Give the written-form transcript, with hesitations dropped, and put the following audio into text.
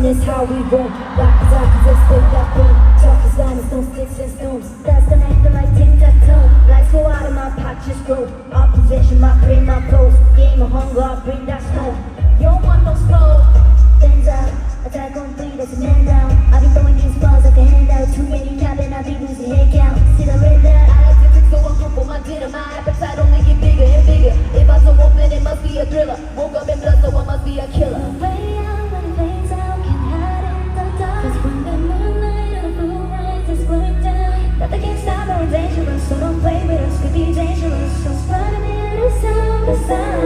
is how we roll. Rockers, rockers, stay that boom. Talk is diamonds, don't sticks and stones. That's the night, like tic-tac-toe. Lights go out of my pot, just grow. Opposition, my brain, my pose. Game of hunger, I bring that snow. You don't want no smoke. Fans out, attack on three, that's a man down. I be throwing these balls like a handout. Too many cabin, I be losing head count. See the red light. I like to drink, so I'm humble. My dinner, my appetite only get bigger and bigger. If I so open, it must be a thriller. Woke up in blood, so I must be a killer. Way out when it fades out, can't hide in the dark. 'Cause when the moonlight and the blue lights is going down, nothing can stop, we're dangerous, so don't play with us, could be dangerous. So spread me the sound, the sound.